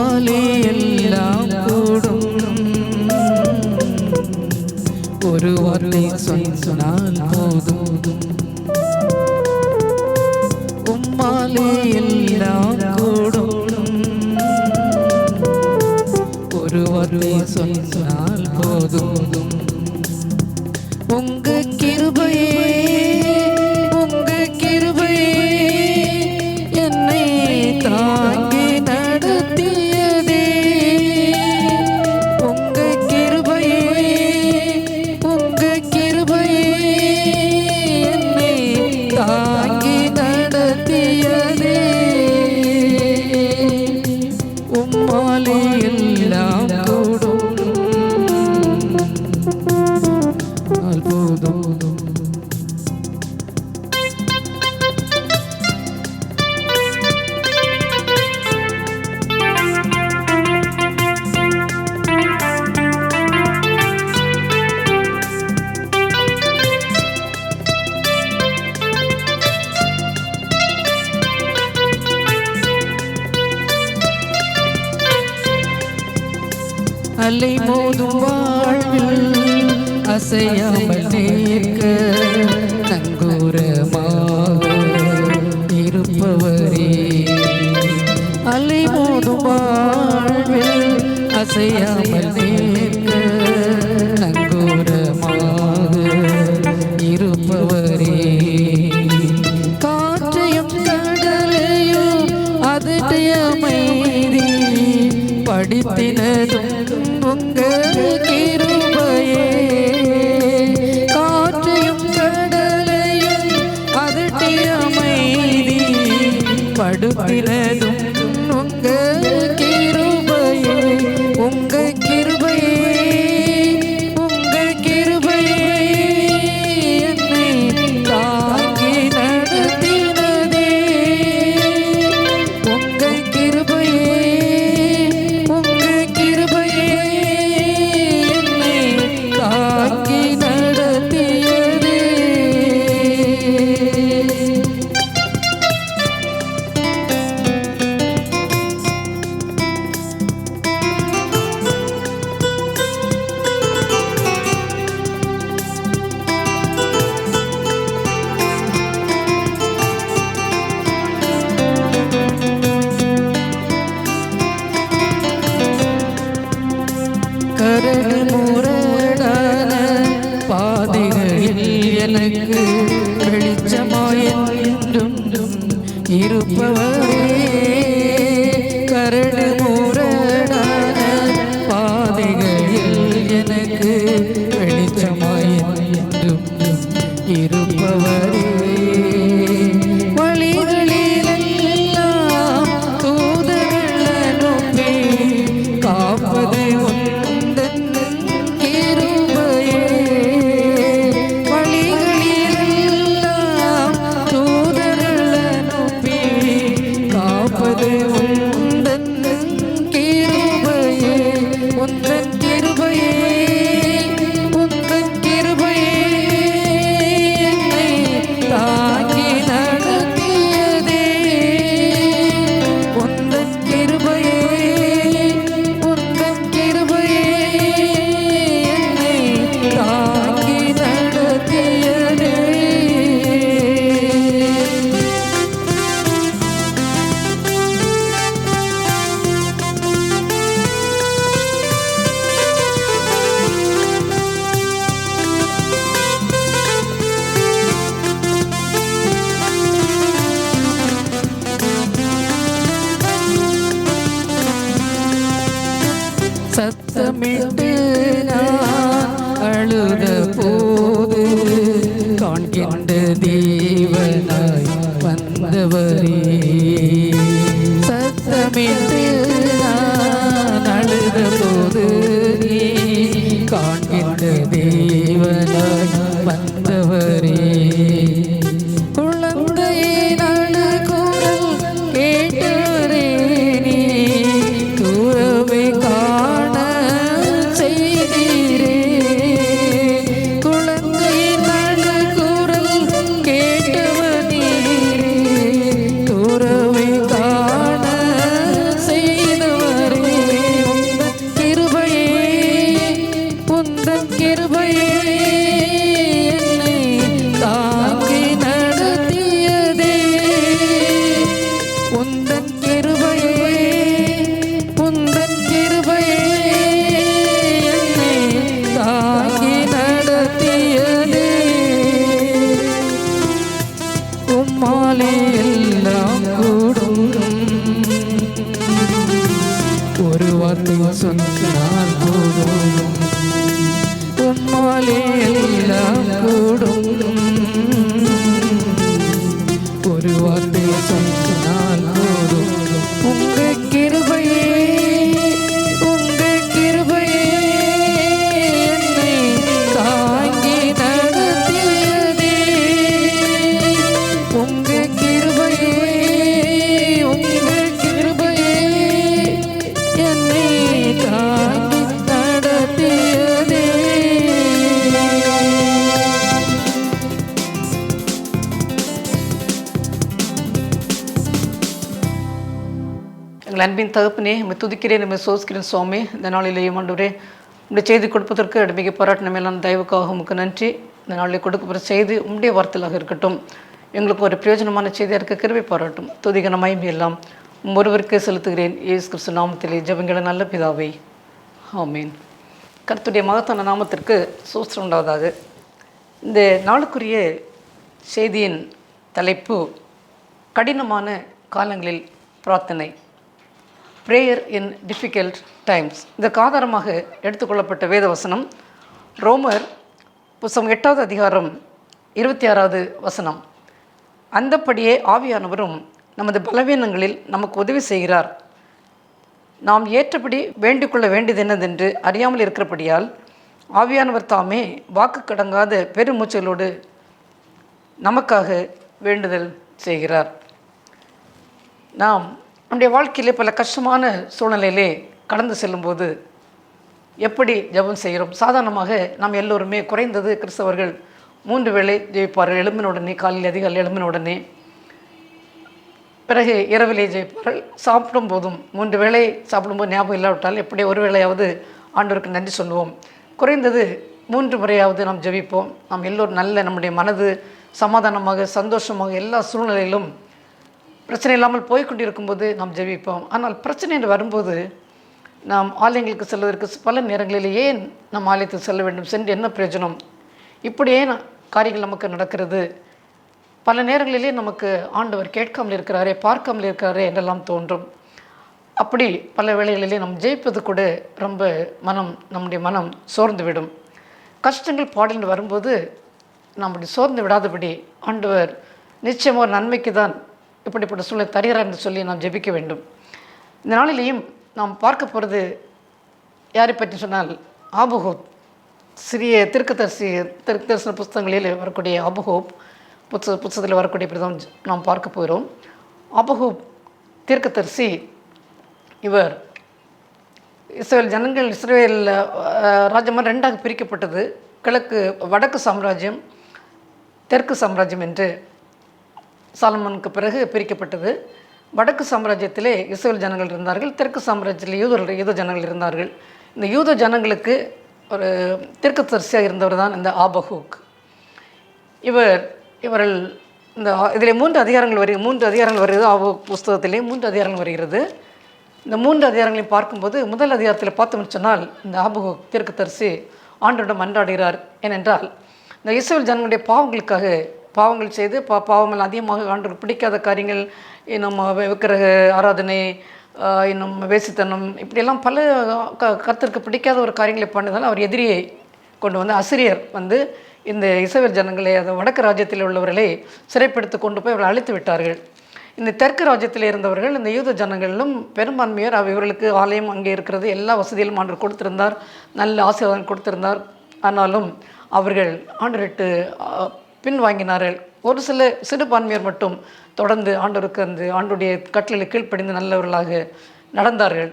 உம்மாலே எல்லாம் கூடும். ஒரு வார்த்தை சொன்னால் போதும். உம்மாலே எல்லாம் கூடும். ஒரு வார்த்தை சொன்னால் போதும். உங்க கிருபையே உங்க கிருபையே என்னை தாங்கி நடத்தியதே. உங்க கிருபையே உங்க கிருபையே என்னை தாங்கி நடத்தியதே. உம்மாலே எல்லாம் கூடும். அலை மோதும் வாழ்வில் அசையாமல் நிற்க நங்கூரமாக இருப்பவரே. அலை மோதும் வாழ்வில் அசையாமல் நிற்க நங்கூரமாக இருப்பவரே. காற்றையும் கடலையும் அதற்கு அமைதி படித்தினதும் உங்க கிருபையே. காற்றையும் கடலையும் அதற்கு அமைதி படுத்தினதும் உங்க கிருபையே. உங்க கிருபையே உங்க கிருபையே என்னை தாங்கி நடத்தினதே. உங்க கிருபையே உங்க கிருபையே என்னை தாங்கி நடத்தியதே. கரடு முரடான பாதைகளில் எனக்கு வெளிச்சமாயும் இருப்பவரே. கரடு முரடான பாதைகளில் எனக்கு வெளிச்சமாயும் இருப்பவரே. வழிகளிலெல்லாம் தூதர்கள் அனுப்பி காப்பது சத்தமிட்டு நான் அழுத போது காண்கின்ற தேவனாய் வந்தவரே. சத்தமிட்டு நான் அழுத போது காண்கின்ற தேவனாய் வந்தவரே. குழந்தையின் அழுகுரல் கேட்டவரே நீ தூரவை காண செய்தீரே. குழந்தையின் அழுகுரல் கேட்டவனே தூரவை காண வார்த்தை சொன்னால் போதும், உம்மாலே எல்லாம் கூடும். ஒரு வார்த்தை சொன்னால் போதும், உங்க கிருபையே உங்க கிருபையே என்னை தாங்கி நடத்தியதே. உங்க கிருபையே உங்க கிருபையே என்னை தாங்கி நடத்தியதே. எங்கள் அன்பின் தகப்பனே, நம்ம துதிக்கிறேன், நம்ம சோசிக்கிறேன் சுவாமி. இந்த நாளிலேயும் ஆண்டவரே உங்களுடைய செய்தி கொடுப்பதற்கு அடிமைக்கு பாராட்டின மேலான தயவுக்காக உங்களுக்கு நன்றி. இந்த நாளில் கொடுக்கப்படுற செய்தி உங்களுடைய வார்த்தையாக இருக்கட்டும், எங்களுக்கு ஒரு பிரயோஜனமான செய்தியாக இருக்க கிருபை பாராட்டும். துதிகன மகிமை எல்லாம் ஒருவருக்கே செலுத்துகிறேன், இயேசு கிறிஸ்து நாமத்திலே ஜெபங்கள நல்ல பிதாவே, ஆமீன். கர்த்தருடைய மகத்தான நாமத்திற்கு சோஸ்திரம் உண்டாவதாக. இந்த நாளுக்குரிய செய்தியின் தலைப்பு கடினமான காலங்களில் பிரார்த்தனை, ப்ரேயர் இன் டிஃபிகல்ட் டைம்ஸ். இதற்கு ஆதாரமாக எடுத்துக்கொள்ளப்பட்ட வேத வசனம் ரோமர் புத்தகம் 8வது அதிகாரம் 26வது வசனம். அந்தப்படியே ஆவியானவரும் நமது பலவீனங்களில் நமக்கு உதவி செய்கிறார். நாம் ஏற்றபடி வேண்டிக்கொள்ள வேண்டியது என்னதென்று அறியாமல் இருக்கிறபடியால் ஆவியானவர் தாமே வாக்கு கடங்காத பெருமூச்சலோடு நமக்காக வேண்டுதல் செய்கிறார். நாம் நம்முடைய வாழ்க்கையிலே பல கஷ்டமான சூழ்நிலையிலே கடந்து செல்லும்போது எப்படி ஜெபம் செய்கிறோம்? சாதாரணமாக நாம் எல்லோருமே குறைந்தது கிறிஸ்தவர்கள் 3 வேளை ஜெயிப்பார்கள். எழும்பின உடனே, காலையில் அதிகாலை எழும்பின உடனே, பிறகு இரவிலே ஜெயிப்பார்கள். சாப்பிடும் போதும் 3 வேளை சாப்பிடும்போது ஞாபகம் இல்லாவிட்டால் எப்படி ஒரு வேளையாவது ஆண்டவருக்கு நன்றி சொல்லுவோம். குறைந்தது 3 முறையாவது நாம் ஜெபிப்போம். நாம் எல்லோரும் நல்ல நம்முடைய மனது சமாதானமாக சந்தோஷமாக எல்லா சூழ்நிலையிலும் பிரச்சனை இல்லாமல் போய்கொண்டிருக்கும்போது நாம் ஜெபிப்போம். ஆனால் பிரச்சனை என்று வரும்போது நாம் ஆலயங்களுக்கு செல்வதற்கு பல நேரங்களில் ஏன் நாம் ஆலயத்துக்கு செல்ல வேண்டும், சென்று என்ன பிரயோஜனம், இப்படியே காரியங்கள் நமக்கு நடக்கிறது, பல நேரங்களிலே நமக்கு ஆண்டவர் கேட்காமல் இருக்கிறாரே, பார்க்காமல் இருக்கிறாரே என்றெல்லாம் தோன்றும். அப்படி பல வேளைகளிலே நாம் ஜெயிப்பது கூட ரொம்ப நம்முடைய மனம் சோர்ந்து விடும். கஷ்டங்கள் பாடல் வரும்போது நாம் அப்படி சோர்ந்து விடாதபடி ஆண்டவர் நிச்சயமாக ஒரு நன்மைக்கு தான் இப்படிப்பட்ட சூழ்நிலை தருகிறார் என்று சொல்லி நாம் ஜெபிக்க வேண்டும். இந்த நாளிலேயும் நாம் பார்க்க போகிறது யாரை பற்றி சொன்னால் ஆபகூப். சிறிய தீர்க்கதரிசன புஸ்தகங்களில் வரக்கூடிய ஆபகூப் புத்தகத்தில் வரக்கூடிய பிரதம் நாம் பார்க்க போகிறோம். ஆபகூப் தீர்க்கதரிசி இவர் இஸ்ரவேல் ராஜ்யமாக 2ஆக பிரிக்கப்பட்டது. வடக்கு சாம்ராஜ்யம், தெற்கு சாம்ராஜ்யம் என்று சாலமோனுக்கு பிறகு பிரிக்கப்பட்டது. வடக்கு சாம்ராஜ்யத்திலே இஸ்ரவேல் ஜனங்கள் இருந்தார்கள், தெற்கு சாம்ராஜ்யத்தில் யூத ஜனங்கள் இருந்தார்கள். இந்த யூத ஜனங்களுக்கு ஒரு தீர்க்கதரிசியாக இருந்தவர் தான் இந்த ஆபகூக். இவர்கள் இந்த இதில் 3 அதிகாரங்கள் வருகிறது. ஆபகூக் புஸ்தகத்திலே 3 அதிகாரங்கள் வருகிறது. இந்த 3 அதிகாரங்களையும் பார்க்கும்போது முதல் அதிகாரத்தில் பார்த்தோம்னு சொன்னால் இந்த ஆபகூக் தீர்க்கதரிசி ஆண்டவரிடம் மன்றாடுகிறார். ஏனென்றால் இந்த இஸ்ரவேல் ஜனங்களுடைய பாவங்களுக்காக பாவங்கள் செய்து பாவங்கள் அதிகமாக ஆண்டவருக்கு பிடிக்காத காரியங்கள், இன்னும் விக்கிரக ஆராதனை, இன்னும் வேசித்தனம், இப்படியெல்லாம் பல கர்த்தருக்கு பிடிக்காத ஒரு காரியங்களை பண்ணதால் அவர் எதிரியை கொண்டு வந்து அசிரியர் வந்து இந்த இஸ்ரவேல் ஜனங்களை, அந்த வடக்கு ராஜ்யத்தில் உள்ளவர்களை சிறைப்படுத்தி கொண்டு போய் அவர்கள் அழித்து விட்டார்கள். இந்த தெற்கு ராஜ்யத்தில் இருந்தவர்கள், இந்த யூத ஜனங்களிலும் பெரும்பான்மையர் இவர்களுக்கு ஆலயம் அங்கே இருக்கிறது, எல்லா வசதியிலும் ஆண்டவர் கொடுத்திருந்தார், நல்ல ஆசீர்வாதம் கொடுத்திருந்தார். ஆனாலும் அவர்கள் ஆண்டவரிட்டு பின்வாங்கினார்கள். ஒரு சில சிறுபான்மையர் மட்டும் தொடர்ந்து ஆண்டவருக்கு அந்த ஆண்டுடைய கட்டளையை கீழ்ப்படிந்து நல்லவர்களாக நடந்தார்கள்.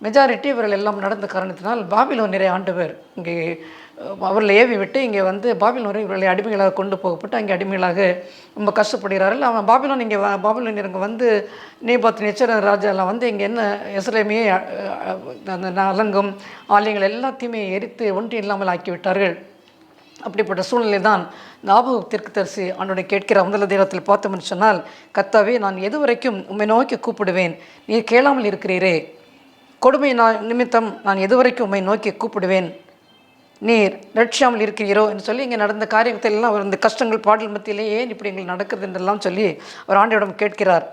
மெஜாரிட்டி இவர்கள் எல்லாம் நடந்த காரணத்தினால் பாபிலோனியரை ஆண்டவர் இங்கே அவர்களை ஏவி விட்டு இங்கே வந்து பாபிலோனை இவர்களை அடிமைகளாக கொண்டு போகப்பட்டு அங்கே அடிமைகளாக ரொம்ப கஷ்டப்படுகிறார்கள். அவன் பாபிலோனியர் இங்கே வந்து நேபாத் ராஜாலாம் வந்து இங்கே என்ன எஸ்ரேமையே அந்த அலங்கம் ஆலயங்கள் எல்லாத்தையுமே எரித்து ஒன்றும் இல்லாமல் ஆக்கிவிட்டார்கள். அப்படிப்பட்ட சூழ்நிலை தான் இந்த ஆபகூக் தீர்க்கதரிசி ஆண்டவரை கேட்கிற முதல் அதிகாரத்தில் பார்த்தோம்னு சொன்னால், கர்த்தாவே, நான் எது வரைக்கும் உம்மை நோக்கி கூப்பிடுவேன், நீர் கேளாமல் இருக்கிறீரே, கொடுமை நிமித்தம் நான் எது வரைக்கும் உம்மை நோக்கி கூப்பிடுவேன், நீர் ரட்சியாமல் இருக்கிறீரோ என்று சொல்லி இங்கே நடந்த காரியத்திலெல்லாம் அவர் இந்த கஷ்டங்கள் பாடல் மத்தியிலே ஏன் இப்படி எங்களுக்கு நடக்குது என்றெல்லாம் சொல்லி அவர் ஆண்டவரிடம் கேட்கிறார்.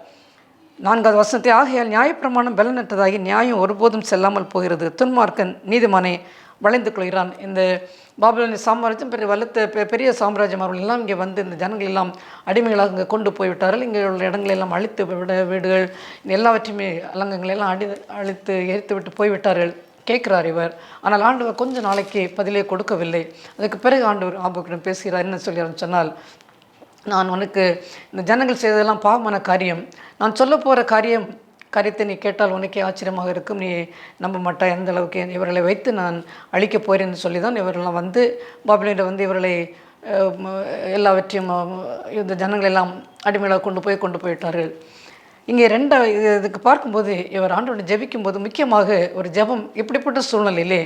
4வது வசனத்தை, ஆகையால் நியாயப்பிரமாணம் பலனற்றதாகி நியாயம் ஒருபோதும் செல்லாமல் போகிறது, துன்மார்க்கன் நீதிமானை வளைந்து கொள்கிறான். இந்த பாபிலோனிய சாம்ராஜ்யம் பெரிய சாம்ராஜ்யம். அவர்கள் எல்லாம் இங்கே வந்து இந்த ஜனங்கள் எல்லாம் அடிமைகளாக இங்கே கொண்டு போய்விட்டார்கள். இங்கே உள்ள இடங்களெல்லாம் அழித்து வீடுகள் எல்லாவற்றையுமே அலங்கங்களெல்லாம் அழித்து எரித்து விட்டு போய்விட்டார்கள். கேட்குறார் இவர். ஆனால் ஆண்டவர் கொஞ்ச நாளைக்கு பதிலே கொடுக்கவில்லை. அதுக்கு பிறகு ஆண்டவர் ஆபுக்கிடம் பேசுகிறார். என்ன சொல்கிறான்னு சொன்னால், நான் உனக்கு இந்த ஜனங்கள் செய்ததெல்லாம் பாவமான காரியம், நான் சொல்ல போகிற காரியத்தை நீ கேட்டால் உனக்கே ஆச்சரியமாக இருக்கும், நீ நம்ப மாட்டாய், எந்த அளவுக்கு இவர்களை வைத்து நான் அழிக்கப் போகிறேன்னு சொல்லி தான் இவரெல்லாம் வந்து பாபிலோனில் வந்து இவர்களை எல்லாவற்றையும் இந்த ஜனங்கள் எல்லாம் அடிமையாக கொண்டு போயிட்டார்கள். இங்கே இதுக்கு பார்க்கும்போது இவர் ஆண்டவனை ஜெபிக்கும்போது முக்கியமாக ஒரு ஜெபம் இப்படிப்பட்ட சூழ்நிலையிலே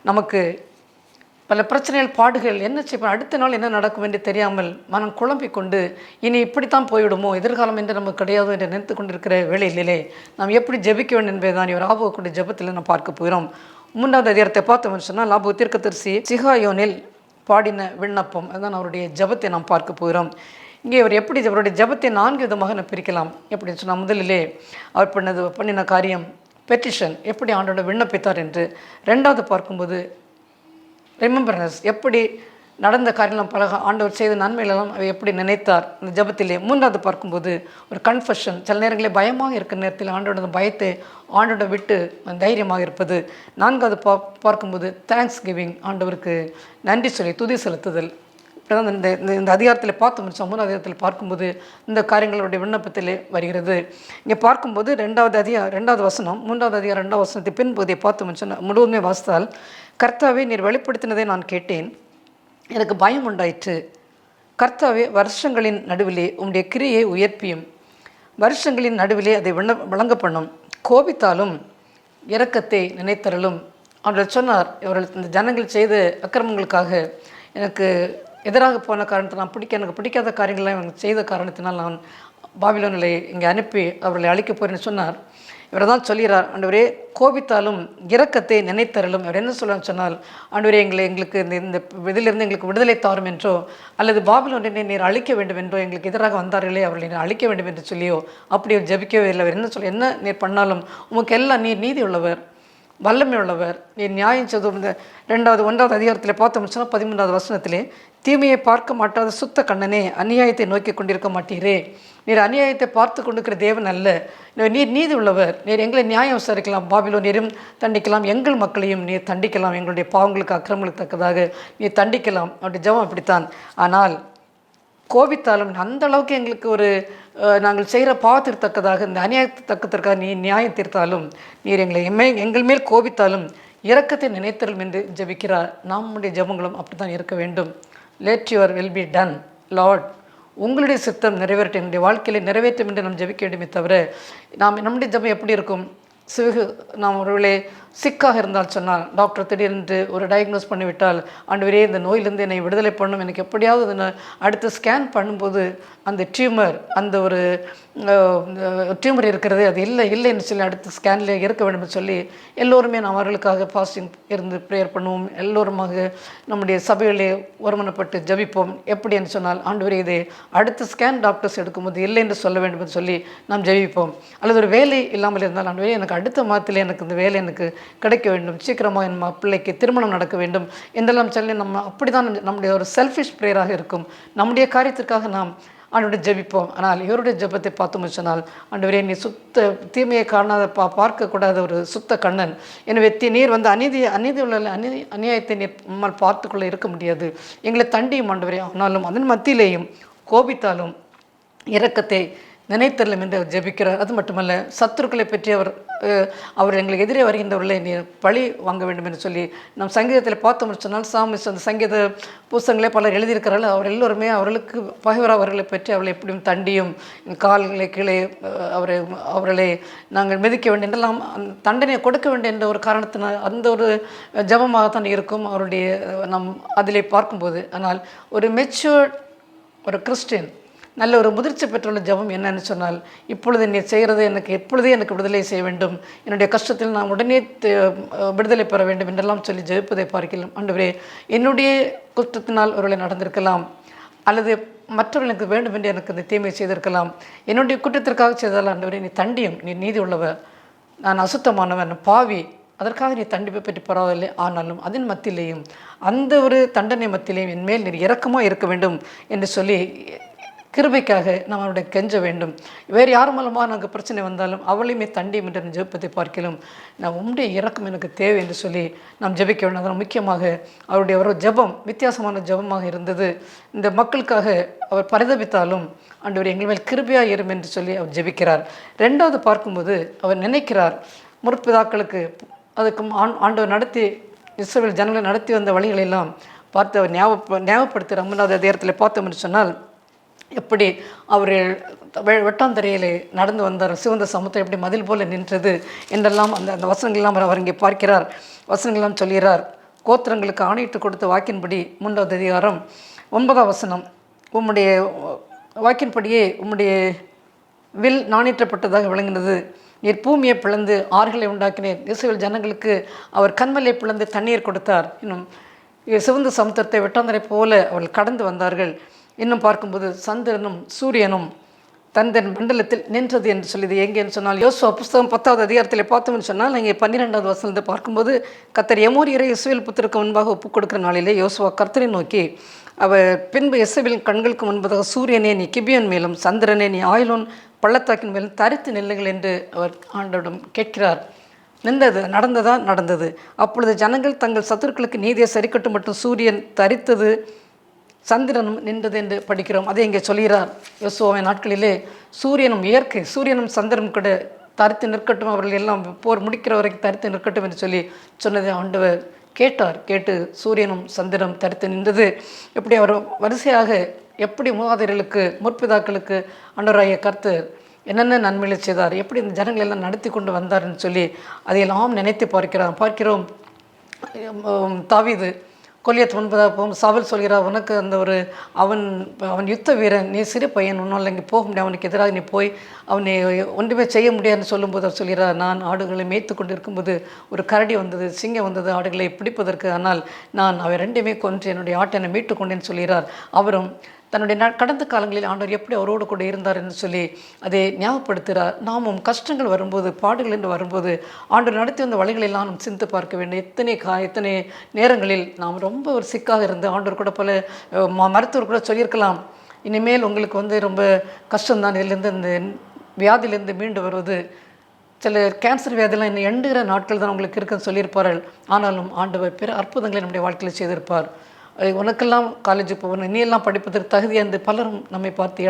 நமக்கு பல பிரச்சனைகள், பாடுகள், என்ன செய்வோம், அடுத்த நாள் என்ன நடக்கும் என்று தெரியாமல் மனம் குழம்பிக் கொண்டு இனி இப்படித்தான் போய்விடுமோ, எதிர்காலம் என்று நமக்கு கிடையாது என்று நினைத்து கொண்டிருக்கிற வேளையிலே நாம் எப்படி ஜெபிக்க வேண்டும் என்பதுதான் இவர் ஆபோக்குடைய ஜெபத்தில் நாம் பார்க்க போகிறோம். 3வது அதிகாரத்தை பார்த்தோம்னு சொன்னால், ஆபு தீர்க்கதரிசி சிகாயோனில் பாடின விண்ணப்பம், அதுதான் அவருடைய ஜெபத்தை நாம் பார்க்க போகிறோம். இங்கே அவர் எப்படி அவருடைய ஜெபத்தை 4 விதமாக நான் பிரிக்கலாம். எப்படின்னு சொன்னால், முதலிலே அவர் பண்ணின காரியம் பெட்டிஷன், எப்படி ஆண்டோட விண்ணப்பித்தார் என்று. 2வது பார்க்கும்போது ரிமெம்பரன்ஸ், எப்படி நடந்த காரியெல்லாம் ஆண்டவர் செய்த நன்மைகளெல்லாம் அவர் எப்படி நினைத்தார் இந்த ஜபத்திலே. 3வது பார்க்கும்போது ஒரு கன்ஃபெஷன், சில நேரங்களில் பயமாக இருக்கிற நேரத்தில் ஆண்டோட பயத்தை ஆண்டோட விட்டு தைரியமாக இருப்பது. 4வது பார்க்கும்போது தேங்க்ஸ் கிவிங், ஆண்டவருக்கு நன்றி சொல்லி துதி செலுத்துதல். இப்படிதான் இந்த அதிகாரத்தில் பார்த்தோம். 3வது அதிகாரத்தில் பார்க்கும்போது இந்த காரியங்களுடைய விண்ணப்பத்திலே வருகிறது. இங்கே பார்க்கும்போது 2வது வசனம், 3வது அதிகாரம் 2வது வசனத்தை பின்பகுதியை பார்த்தோம் சொன்னால் முழுவதுமே வாசித்தால், கர்த்தாவே நீர் வெளிப்படுத்தினதை நான் கேட்டேன், எனக்கு பயம் உண்டாயிற்று. கர்த்தாவே வருஷங்களின் நடுவிலே உம்முடைய கிரியை உயர்ப்பியும், வருஷங்களின் நடுவிலே அதை வழங்க பண்ணும், கோபித்தாலும் இரக்கத்தை நினைத்தரலும். அவர் சொன்னார், இவர்கள் இந்த ஜனங்கள் செய்த அக்கிரமங்களுக்காக எனக்கு எதிராக போன காரணத்தை எனக்கு பிடிக்காத காரியங்கள்லாம் இவங்க செய்த காரணத்தினால் நான் பாபிலோனிலே இங்கே அனுப்பி அவர்களை அழிக்கப் போகிறேன்னு சொன்னார். இவர் தான் சொல்கிறார், ஆண்டவரே கோபித்தாலும் இரக்கத்தை நினைத்தரலும். அவர் என்ன சொல்லணும்னு சொன்னால், ஆண்டவரே எங்களுக்கு இந்த இதிலிருந்து எங்களுக்கு விடுதலை தாரும் என்றோ, அல்லது பாபிலோனை நீர் அழிக்க வேண்டும் என்றோ, எங்களுக்கு எதிராக வந்தார்களே அவர்களை நீர் அழிக்க வேண்டும் என்று சொல்லியோ அப்படி அவர் ஜபிக்கவே இல்லை. அவர் என்ன நீர் பண்ணாலும் உமக்கு எல்லாம் நீர் நீதி உள்ளவர், வல்லமை உள்ளவர், நீர் நியாயம் செய்து. இந்த 1வது அதிகாரத்தில் பார்த்தோம்னு சொன்னால் 13வது வசனத்திலே, தீமையை பார்க்க மாட்டாத சுத்த கண்ணனே, அநியாயத்தை நோக்கி கொண்டிருக்க மாட்டீரே, நீர் அநியாயத்தை பார்த்து கொண்டிருக்கிற தேவன் அல்ல, நீர் நீதி உள்ளவர், நீர் எங்களை நியாயம் விசாரிக்கலாம், பாபிலோனியரும் தண்டிக்கலாம், எங்கள் மக்களையும் நீர் தண்டிக்கலாம், எங்களுடைய பாவங்களுக்கு அக்கிரமங்களுக்கு தக்கதாக நீர் தண்டிக்கலாம். அப்படி ஜெபம் அப்படித்தான். ஆனால் கோபித்தாலும் அந்த அளவுக்கு எங்களுக்கு நாங்கள் செய்கிற பாவத்திற்கு தக்கதாக, இந்த அநியாயத்துக்கு தக்கத்திற்காக நீ நியாயம் தீர்த்தாலும், நீர் எங்கள் மேல் கோபித்தாலும் இரக்கத்தை நினைத்தரும் என்று ஜெபிக்கிறார். நம்முடைய ஜெபங்களும் அப்படி தான் இருக்க வேண்டும். Let your will be done Lord, உங்களுடைய சித்தம் நிறைவேற்ற, என்னுடைய வாழ்க்கையில் நிறைவேற்றும் என்று நாம் ஜெபிக்க வேண்டுமே தவிர, நம்முடைய ஜெபம் எப்படி இருக்கும்? நாம் ஒருவேளை சிக்காக இருந்தால் சொன்னால், டாக்டர் திடீரென்று ஒரு டயக்னோஸ் பண்ணிவிட்டால், ஆண்டவரே இந்த நோயிலிருந்து என்னை விடுதலை பண்ணணும், எனக்கு எப்படியாவது அடுத்து ஸ்கேன் பண்ணும்போது அந்த டியூமர், அந்த ஒரு டியூமர் இருக்கிறது, அது இல்லைன்னு சொல்லி அடுத்த ஸ்கேனில் இருக்க வேண்டும் சொல்லி எல்லோருமே நாம் அவர்களுக்காக ஃபாஸ்டிங் இருந்து ப்ரேயர் பண்ணுவோம். எல்லோருமாக நம்முடைய சபைகளே ஒருமனப்பட்டு ஜபிப்போம். எப்படி என்று சொன்னால், ஆண்டவரே இது அடுத்த ஸ்கேன் டாக்டர்ஸ் எடுக்கும்போது இல்லை என்று சொல்ல வேண்டும் என்று சொல்லி நாம் ஜபிப்போம். அல்லது ஒரு வேலை இல்லாமல் இருந்தால், ஆண்டவரே எனக்கு அடுத்த மாதத்தில் எனக்கு இந்த வேலை எனக்கு கிடைக்க வேண்டும், சீக்கிரமாக என் பிள்ளைக்கு திருமணம் நடக்க வேண்டும் என்றெல்லாம் சொல்லி நம்ம அப்படி தான் நம்முடைய ஒரு செல்ஃபிஷ் ப்ரேயராக இருக்கும். நம்முடைய காரியத்திற்காக நாம் ஆண்டவருடைய ஜெபிப்போம். ஆனால் இவருடைய ஜெபத்தை பார்த்தோம் சொன்னால், ஆண்டவரே நீ சுத்த தீமையை காணாத பார்க்கக்கூடாத ஒரு சுத்த கண்ணன், எனவே நீர் வந்து அநீதி உள்ள அநியாயத்தை நீர் நம்மால் பார்த்துக்கொள்ள இருக்க முடியாது, எங்களை தண்டியும் ஆண்டவரே, ஆனாலும் அதன் மத்தியிலேயும் கோபித்தாலும் இரக்கத்தை நினைத்தரலும் என்று அவர் ஜெபிக்கிறார். அது மட்டுமல்ல, சத்துருக்களை பற்றி அவர் எங்களுக்கு எதிரே வருகின்றவர்களை நீ பழி வாங்க வேண்டும் என்று சொல்லி நம் சங்கீதத்தில் பார்த்தோம்னு சொன்னால், சாமிஸ் அந்த சங்கீத புஸ்தகங்களே பலர் எழுதியிருக்கிறார்கள். அவர் எல்லோருமே அவர்களுக்கு பகைவராக அவர்களை பற்றி அவர்களை எப்படியும் தண்டியும், கால்களை கீழே அவர்களை நாங்கள் மிதிக்க வேண்டும் என்றெல்லாம் தண்டனையை கொடுக்க வேண்டும் என்ற ஒரு காரணத்தினால் அந்த ஒரு ஜபமாகத்தான் இருக்கும் அவருடைய நம் அதிலே பார்க்கும்போது. ஆனால் ஒரு மெச்சூர்ட் ஒரு கிறிஸ்டியன், நல்ல ஒரு முதிர்ச்சி பெற்றுள்ள ஜபம் என்னன்னு சொன்னால், இப்பொழுது நீ செய்கிறது எப்பொழுதே எனக்கு விடுதலை செய்ய வேண்டும், என்னுடைய கஷ்டத்தில் நான் உடனே விடுதலை பெற வேண்டும் என்றெல்லாம் சொல்லி ஜெபிப்பதை பார்க்கலாம். ஆண்டவரே என்னுடைய குற்றத்தினால் ஒருவேளை நடந்திருக்கலாம், அல்லது மற்றவர்களுக்கு வேண்டும் என்று எனக்கு இந்த தீமை செய்திருக்கலாம், என்னுடைய குற்றத்திற்காக செய்தால் ஆண்டவரே நீ தண்டியும், நீ நீதி உள்ளவர், நான் அசுத்தமானவன் பாவி, அதற்காக நீ தண்டிப்பை பற்றி பரவாயில்லை, ஆனாலும் அதன் மத்தியிலேயும் அந்த ஒரு தண்டனை மத்தியிலேயும் என் மேல் நீர் இரக்கமாக இருக்க வேண்டும் என்று சொல்லி கிருபைக்காக நாம் அவருடைய கெஞ்ச வேண்டும். வேறு யார் மூலமாக நமக்கு பிரச்சனை வந்தாலும் அவளையுமே தண்டியும் என்ற ஜெபத்தை பார்க்கலாம். நான் உம்முடைய இரக்கம் எனக்கு தேவை என்று சொல்லி நாம் ஜெபிக்க வேண்டும். அதனால் முக்கியமாக அவருடைய ஒரு ஜெபம் வித்தியாசமான ஜெபமாக இருந்தது. இந்த மக்களுக்காக அவர் பரிதபித்தாலும் ஆண்டவர் எங்கள் மேல் கிருபையாக இரும் என்று சொல்லி அவர் ஜெபிக்கிறார். ரெண்டாவது பார்க்கும்போது அவர் நினைக்கிறார் முற்பிதாக்களுக்கு அதுக்கு ஆண்டவர் நடத்தி இஸ்ரவேல் ஜனங்களை நடத்தி வந்த வழிகளெல்லாம் பார்த்து அவர் ஞாபகப்படுத்துகிற 3வது அதிகாரத்தில் பார்த்தோம்னு சொன்னால் எப்படி அவர்கள் வெட்டாந்தரையிலே நடந்து வந்தார், சிவந்த சமுத்திரம் எப்படி மதில் போல நின்றது என்றெல்லாம் அந்த வசனங்கள்லாம் அவர் இங்கே பார்க்கிறார். வசனங்கள்லாம் சொல்கிறார். கோத்திரங்களுக்கு ஆணையிட்டு கொடுத்த வாக்கின்படி 3வது அதிகாரம் 9ஆம் வசனம், உம்முடைய வாக்கின்படியே உம்முடைய வில் நாணிற்றப்பட்டதாக விளங்கினது. நீர் பூமியை பிளந்து ஆறுகளை உண்டாக்கினீர். இஸ்ரவேல் ஜனங்களுக்கு அவர் கண்மலை பிளந்து தண்ணீர் கொடுத்தார். இன்னும் சிவந்த சமுத்திரத்தை வெட்டாந்தரை போல அவர்கள் கடந்து வந்தார்கள். இன்னும் பார்க்கும்போது சந்திரனும் சூரியனும் தந்தன் மண்டலத்தில் நின்றது என்று சொல்லியது எங்கேன்னு சொன்னால் யோசுவா புஸ்தகம் 10வது அதிகாரத்தில் பார்த்தோம்னு சொன்னால் இங்கே 12வது வசனத்தை பார்க்கும்போது கர்த்தர் எமோரியரை இஸ்ரவேல் புத்திற்கு முன்பாக ஒப்புக் கொடுக்குற நாளிலே யோசுவா கர்த்தரை நோக்கி அவர் பின்பு இஸ்ரவேலின் கண்களுக்கு முன்பதாக சூரியனே நீ கிபியோன் மேலும் சந்திரனே நீ ஆயிலோன் பள்ளத்தாக்கின் மேலும் தரித்து நெல்லுங்கள் என்று அவர் ஆண்டவரிடம் கேட்கிறார். நின்றது நடந்தது. அப்பொழுது ஜனங்கள் தங்கள் சத்துருக்களுக்கு நீதியை சரிக்கட்டும் மட்டும் சூரியன் தரித்தது, சந்திரனும் நின்றது என்று படிக்கிறோம். அதை இங்கே சொல்கிறார். யோசுவாவின் நாட்களிலே சூரியனும் இயற்கை சூரியனும் சந்திரனும் கூட தரித்து நிற்கட்டும், அவர்கள் எல்லாம் போர் முடிக்கிற வரைக்கும் தரித்து நிற்கட்டும் என்று சொல்லி சொன்னதை ஆண்டவர் கேட்டார். கேட்டு சூரியனும் சந்திரனும் தரித்து நின்றது. எப்படி அவர் வரிசையாக எப்படி மூதாதையர்களுக்கு முற்பிதாக்களுக்கு ஆண்டவராகிய கர்த்தர் என்னென்ன நன்மைகளை செய்தார், எப்படி இந்த ஜனங்கள் எல்லாம் நடத்தி கொண்டு வந்தார்னு சொல்லி அதையெல்லாம் நினைத்து பார்க்கிறோம். தாவீது கொல்லியத் முன்பதாக போகும் சாவல் சொல்கிறார், உனக்கு அந்த ஒரு அவன் யுத்த வீரன், நீ சிறு பையன், உன்னால் இங்கே போக முடியாது, அவனுக்கு எதிராக நீ போய் அவனை ஒன்றுமே செய்ய முடியாதுன்னு சொல்லும்போது அவர் சொல்கிறார், நான் ஆடுகளை மேய்த்து கொண்டு இருக்கும்போது ஒரு கரடி வந்தது, சிங்கம் வந்தது ஆடுகளை பிடிப்பதற்கு, ஆனால் நான் அவை ரெண்டுமே கொன்று என்னுடைய ஆட்டை மீட்டு கொண்டேன்னு சொல்கிறார். அவரும் தன்னுடைய கடந்த காலங்களில் ஆண்டவர் எப்படி அவரோடு கூட இருந்தார் என்று சொல்லி அதை ஞாபகப்படுத்துகிறார். நாமும் கஷ்டங்கள் வரும்போது பாடுகள் என்று வரும்போது ஆண்டவர் நடத்தி வந்த வழிகளெல்லாம் நாம் சிந்தித்து பார்க்க வேண்டும். எத்தனை நேரங்களில் நாம் ரொம்ப ஒரு சிக்காக இருந்து ஆண்டவர் கூட பல மருத்துவர் கூட சொல்லியிருக்கலாம், இனிமேல் உங்களுக்கு ரொம்ப கஷ்டம்தான், இதிலிருந்து இந்த வியாதியிலிருந்து மீண்டு வருவது, சில கேன்சர் வியாதியெல்லாம் இன்னும் எண்டுகிற நாட்கள் தான் உங்களுக்கு இருக்குன்னு சொல்லியிருப்பார்கள். ஆனாலும் ஆண்டவர் பிற அற்புதங்களை நம்முடைய வாழ்க்கையில் செய்திருப்பார். உனக்கெல்லாம் காலேஜுக்கு போகணும், நீ எல்லாம் படிப்பதற்கு தகுதியாக இருந்து பலரும் நம்மை பார்த்து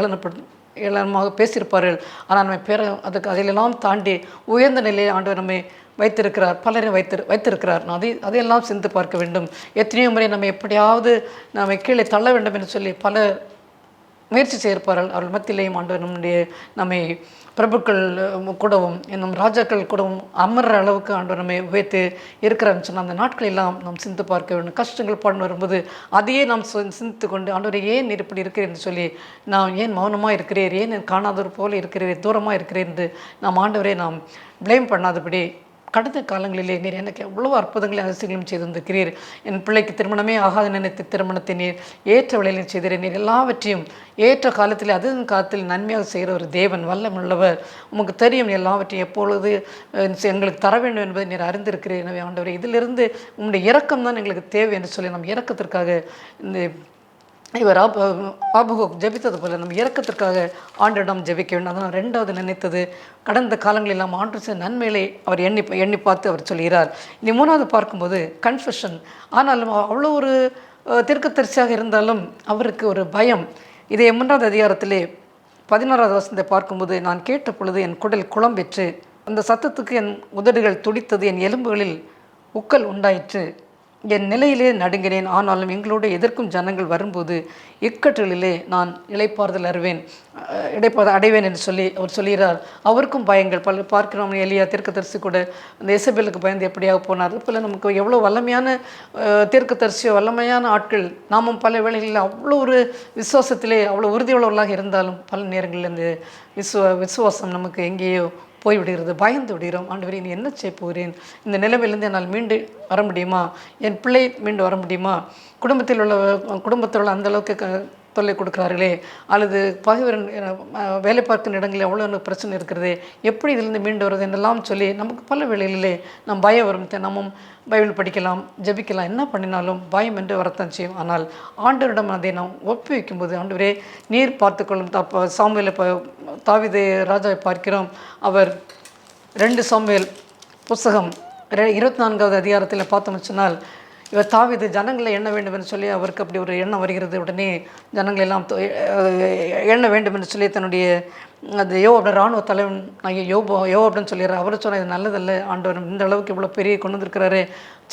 ஏளனமாக பேசியிருப்பார்கள். ஆனால் நம்ம அதிலெல்லாம் தாண்டி உயர்ந்த நிலையை ஆண்டவர் நம்மை வைத்திருக்கிறார், பலரை வைத்திருக்கிறார். அதையெல்லாம் சிந்தித்து பார்க்க வேண்டும். எத்தனையோ முறை நம்ம எப்படியாவது நம்மை கீழே தள்ள வேண்டும் என்று சொல்லி பல முயற்சி செய்திருப்பார்கள். அவர்கள் மத்தியிலேயும் ஆண்டவர் நம்மை பிரபுக்கள் கூடவும் இன்னும் ராஜாக்கள் கூடவும் அமர்ற அளவுக்கு ஆண்டவர் நம்மை உயர்த்து இருக்கிறான்னு சொன்னால் அந்த நாட்களெல்லாம் நாம் சிந்தித்து பார்க்க வேண்டும். கஷ்டங்கள் பாடு வரும்போது அதையே நாம் சிந்தித்து கொண்டு ஆண்டவரை ஏன் இப்படி இருக்கிறேன் என்று சொல்லி நான் ஏன் மௌனமாக இருக்கிறேன், ஏன் காணாதவர் போல இருக்கிறேன், தூரமாக இருக்கிறேன் என்று நாம் ஆண்டவரை நாம் ப்ளேம் பண்ணாதபடி கடந்த காலங்களிலே நீர் எனக்கு எவ்வளோ அற்புதங்களை அதிசயங்களும் செய்து வந்திருக்கிறீர், என் பிள்ளைக்கு திருமணமே ஆகாத நினைத்து திருமணத்தை நீர் ஏற்ற விலையில் செய்கிறேன், நீர் எல்லாவற்றையும் ஏற்ற காலத்தில் அதன் காலத்தில் நன்மையாக செய்கிற ஒரு தேவன் வல்லமுள்ளவர், உமக்கு தெரியும் எல்லாவற்றையும் எப்பொழுது எங்களுக்கு தர வேண்டும் என்பதை நீர் அறிந்திருக்கிறீர். எனவே ஆண்டவரே இதிலிருந்து உங்களுடைய இரக்கம் தான் எங்களுக்கு தேவை என்று சொல்லி நம் இரக்கத்திற்காக இந்த இவர் ஆபகுக் ஜெபித்தது போல நம்ம இரக்கத்திற்காக ஆண்டவரிடம் ஜெபிக்க வேண்டும். அதனால் ரெண்டாவது நினைத்தது கடந்த காலங்களில் நாம் ஆண்டு செய்த நன்மைகளை அவர் எண்ணி பார்த்து அவர் சொல்கிறார். இனி மூணாவது பார்க்கும்போது கன்ஃபெஷன். ஆனாலும் அவ்வளோ ஒரு தீர்க்கதரிசியாக இருந்தாலும் அவருக்கு ஒரு பயம். இதை 3வது அதிகாரத்திலே 16வது வசனத்தை பார்க்கும்போது, நான் கேட்ட பொழுது என் குடல் குழம்பெற்று, அந்த சத்தத்துக்கு என் உதடுகள் துடித்தது, என் எலும்புகளில் உக்கல் உண்டாயிற்று, என் நிலையிலே நடுங்கினேன். ஆனாலும் எங்களோடு எதிர்க்கும் ஜனங்கள் வரும்போது இக்கட்டுகளிலே நான் இளைப்பாறுதல் அடைவேன் என்று சொல்லி அவர் சொல்கிறார். அவருக்கும் பயங்கள் பல பார்க்கிறோம். எலியா தீர்க்கதரிசி கூட அந்த எசபேலுக்கு பயந்து எப்படியாக போனார். இப்போ நமக்கு எவ்வளோ வல்லமையான தீர்க்கதரிசியோ வல்லமையான ஆட்கள் நாமும் பல வேளைகளில் அவ்வளோ ஒரு விசுவாசத்திலே அவ்வளோ உறுதியுள்ளவர்களாக இருந்தாலும் பல நேரங்களில் இந்த விசுவாசம் நமக்கு எங்கேயோ போய்விடுகிறது, பயந்து விடுகிறோம். ஆண்டவரே நீ என்ன செய்ய போகிறேன், இந்த நிலைமையிலிருந்து என்னால் மீண்டு வர முடியுமா, என் பிள்ளை மீண்டு வர முடியுமா, குடும்பத்தில் உள்ள அந்தளவுக்கு தொல்லை கொடுக்குறார்களே, அல்லது பகைவர் வேலை பார்க்கும் இடங்களில் எவ்வளோ பிரச்சனை இருக்கிறது, எப்படி இதிலிருந்து மீண்டு வருது என்றெல்லாம் சொல்லி நமக்கு பல வேளைகளிலே நம் பயம் வரும். தினமும் பைபிள் படிக்கலாம், ஜெபிக்கலாம், என்ன பண்ணினாலும் பயம் என்று வரத்தான் செய்யும். ஆனால் ஆண்டவரிடம் அதை நாம் ஒப்பி வைக்கும்போது, ஆண்டவரே நீர் பார்த்துக்கொள்ளும். சாமுவேலை தாவீது ராஜாவை பார்க்கிறோம். அவர் 2 சாமுவேல் புஸ்தகம் 24வது அதிகாரத்தில் பார்த்தோம்னு சொன்னால், இவர் தாவீது ஜனங்களை எண்ண வேண்டும் என்று சொல்லி அவருக்கு அப்படி ஒரு எண்ணம் வருகிறது. உடனே ஜனங்கள் எல்லாம் எண்ண வேண்டும் என்று சொல்லி தன்னுடைய அது யோவாப் இராணுவ தலைவன் யோவாப்னு சொல்லிடுறார். அவர் சொன்னால் இது நல்லதல்ல, ஆண்டவர் இந்த அளவுக்கு இவ்வளோ பெரிய கொண்டு வந்திருக்கிறாரு,